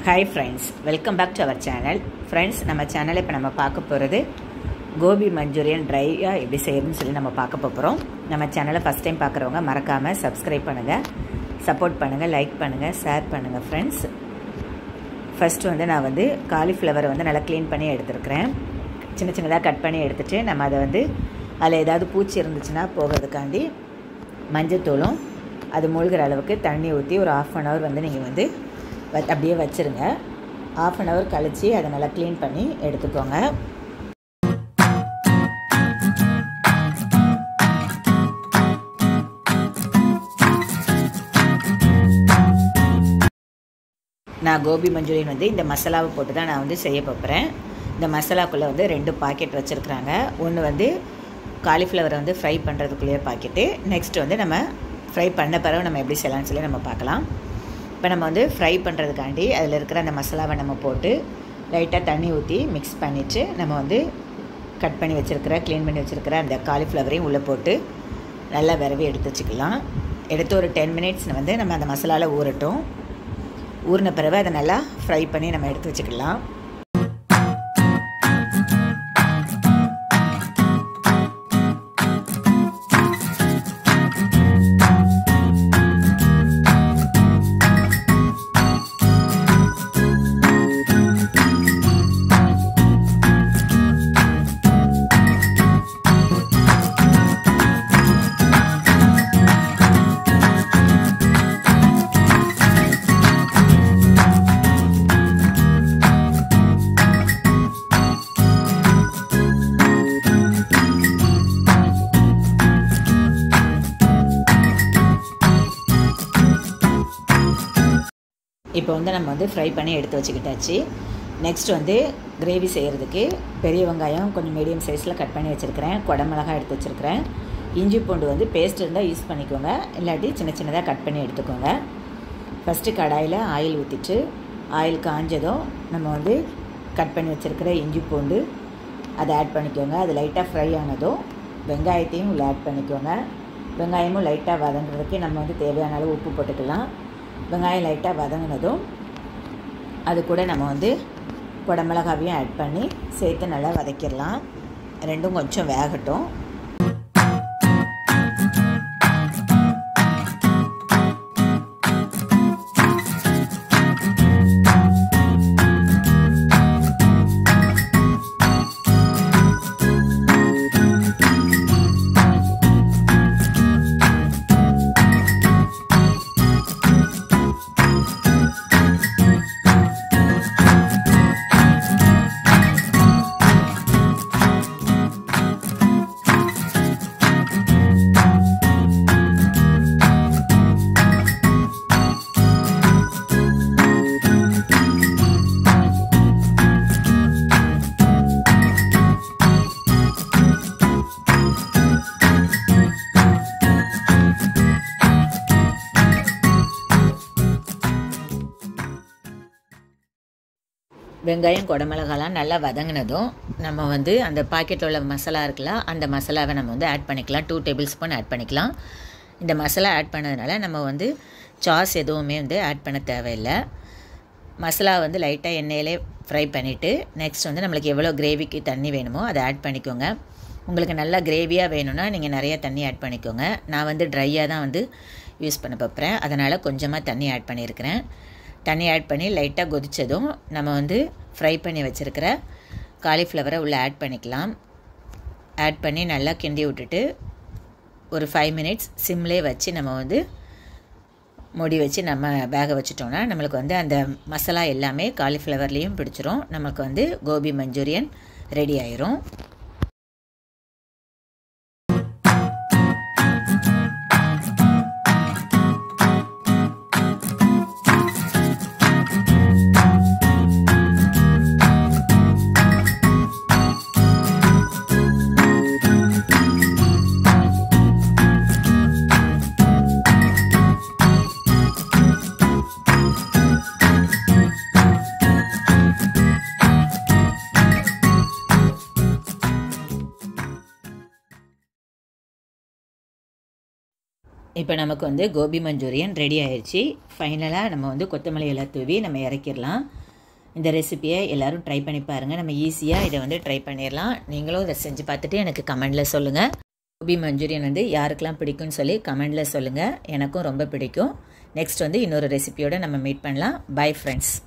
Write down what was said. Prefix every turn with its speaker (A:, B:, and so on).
A: Hi friends, welcome back to our channel. Friends, நம்ம சேனல்ல இப்ப நம்ம பார்க்க போறது கோபி மஞ்சூரியன் ட்ரையா எப்படி செய்யணும்னு சொல்லி நம்ம பார்க்க போறோம். நம்ம சேனலை ஃபர்ஸ்ட் டைம் பார்க்கறவங்க மறக்காம Subscribe பண்ணுங்க, சப்போர்ட் பண்ணுங்க, லைக் பண்ணுங்க, ஷேர் பண்ணுங்க friends. ஃபர்ஸ்ட் நான் காலிஃப்ளவர் நல்லா க்ளீன் பண்ணி எடுத்துர்க்கறேன். சின்ன சின்னதா கட் பண்ணி எடுத்துட்டு நம்ம அதை அதில் ஏதாவது பூச்சி இருந்துச்சுன்னா போகிறதுக்காண்டி மஞ்சள் தூளும் அது மூழ்கிற அளவுக்கு தண்ணி ஊற்றி ஒரு 1/2 hour நீங்கள் அப்படியே வச்சுருங்க. 1/2 hour கழித்து அதை நல்லா க்ளீன் பண்ணி எடுத்துக்கோங்க. நான் கோபி மஞ்சூரியன் இந்த மசாலாவை போட்டு தான் நான் செய்ய போகிறேன். இந்த மசாலாக்குள்ளே 2 பாக்கெட் வச்சுருக்குறாங்க. ஒன்று காலிஃப்ளவரை ஃப்ரை பண்ணுறதுக்குள்ளேயே பாக்கெட்டு. நெக்ஸ்ட் நம்ம ஃப்ரை பண்ண பிறகு நம்ம எப்படி செய்யலாம்னு சொல்லி நம்ம பார்க்கலாம். இப்போ நம்ம ஃப்ரை பண்ணுறதுக்காண்டி அதில் இருக்கிற அந்த மசாலாவை நம்ம போட்டு லைட்டாக தண்ணி ஊற்றி மிக்ஸ் பண்ணிவிட்டு நம்ம கட் பண்ணி வச்சுருக்கிற க்ளீன் பண்ணி வச்சுருக்கிற அந்த காலிஃப்ளவரையும் உள்ளே போட்டு நல்லா விரவி எடுத்து வச்சுக்கலாம். எடுத்து ஒரு 10 minutes நம்ம அந்த மசாலாவில் ஊறட்டும். ஊறின பிறகு அதை நல்லா ஃப்ரை பண்ணி நம்ம எடுத்து வச்சுக்கலாம். இப்போ நம்ம ஃப்ரை பண்ணி எடுத்து வச்சுக்கிட்டாச்சு. நெக்ஸ்ட் கிரேவி செய்கிறதுக்கு பெரிய வெங்காயம் கொஞ்சம் மீடியம் சைஸில் கட் பண்ணி வச்சுருக்கிறேன். குடமிளகாய் எடுத்து வச்சுருக்கிறேன். இஞ்சி பூண்டு பேஸ்ட் இருந்தால் யூஸ் பண்ணிக்கோங்க, இல்லாட்டி சின்ன சின்னதாக கட் பண்ணி எடுத்துக்கோங்க. ஃபஸ்ட்டு கடாயில் ஆயில் ஊற்றிட்டு ஆயில் காஞ்சதும் நம்ம கட் பண்ணி வச்சுருக்கிற இஞ்சி பூண்டு அதை ஆட் பண்ணிக்கோங்க. அது லைட்டாக ஃப்ரை ஆனதும் வெங்காயத்தையும் உள்ள ஆட் பண்ணிக்கோங்க. வெங்காயமும் லைட்டாக வதங்குறதுக்கு நம்ம தேவையான அளவு உப்பு போட்டுக்கலாம். வெங்காயம் லைட்டாக வதங்கினதும் அது கூட நம்ம குடமிளகாவையும் ஆட் பண்ணி சேர்த்து நல்லா வதக்கிடலாம். ரெண்டும் கொஞ்சம் வேகட்டும். வெங்காயம் குடமிளகாலாம் நல்லா வதங்கினதும் நம்ம அந்த பாக்கெட்டில் உள்ள மசாலா இருக்குல்ல, அந்த மசாலாவை நம்ம ஆட் பண்ணிக்கலாம். 2 tablespoon ஆட் பண்ணிக்கலாம். இந்த மசாலா ஆட் பண்ணதுனால நம்ம சாஸ் எதுவுமே ஆட் பண்ண தேவையில்லை. மசாலா லைட்டாக எண்ணெயிலே ஃப்ரை பண்ணிவிட்டு நெக்ஸ்ட் நம்மளுக்கு எவ்வளோ கிரேவிக்கு தண்ணி வேணுமோ அதை ஆட் பண்ணிக்கோங்க. உங்களுக்கு நல்லா கிரேவியாக வேணும்னா நீங்கள் நிறையா தண்ணி ஆட் பண்ணிக்கோங்க. நான் ட்ரையாக தான் யூஸ் பண்ண போகிறேன், அதனால் கொஞ்சமாக தண்ணி ஆட் பண்ணியிருக்கிறேன். தண்ணி ஆட் பண்ணி லைட்டாக கொதித்ததும் நம்ம ஃப்ரை பண்ணி வச்சுருக்கிற காலிஃப்ளவரை உள்ளே ஆட் பண்ணிக்கலாம். ஆட் பண்ணி நல்லா கிண்டி விட்டுட்டு ஒரு 5 minutes சிம்லேயே வச்சு நம்ம மூடி வச்சு நம்ம வேக வச்சிட்டோன்னா நம்மளுக்கு அந்த மசாலா எல்லாமே காலிஃப்ளவர்லேயும் பிடிச்சிரும். நமக்கு கோபி மஞ்சூரியன் ரெடி ஆயிரும். இப்போ நமக்கு வந்து கோபி மஞ்சூரியன் ரெடி ஆயிடுச்சு. ஃபைனலாக நம்ம வந்து கொத்தமல்லி இலை தூவி நம்ம இறக்கிடலாம். இந்த ரெசிபியை எல்லோரும் ட்ரை பண்ணி பாருங்கள். நம்ம ஈஸியாக இதை வந்து ட்ரை பண்ணிடலாம். நீங்களும் இதை செஞ்சு பார்த்துட்டு எனக்கு கமெண்டில் சொல்லுங்கள். கோபி மஞ்சூரியன் வந்து யாருக்கெல்லாம் பிடிக்கும்னு சொல்லி கமெண்டில் சொல்லுங்கள். எனக்கும் ரொம்ப பிடிக்கும். நெக்ஸ்ட் வந்து இன்னொரு ரெசிபியோடு நம்ம மீட் பண்ணலாம். Bye friends.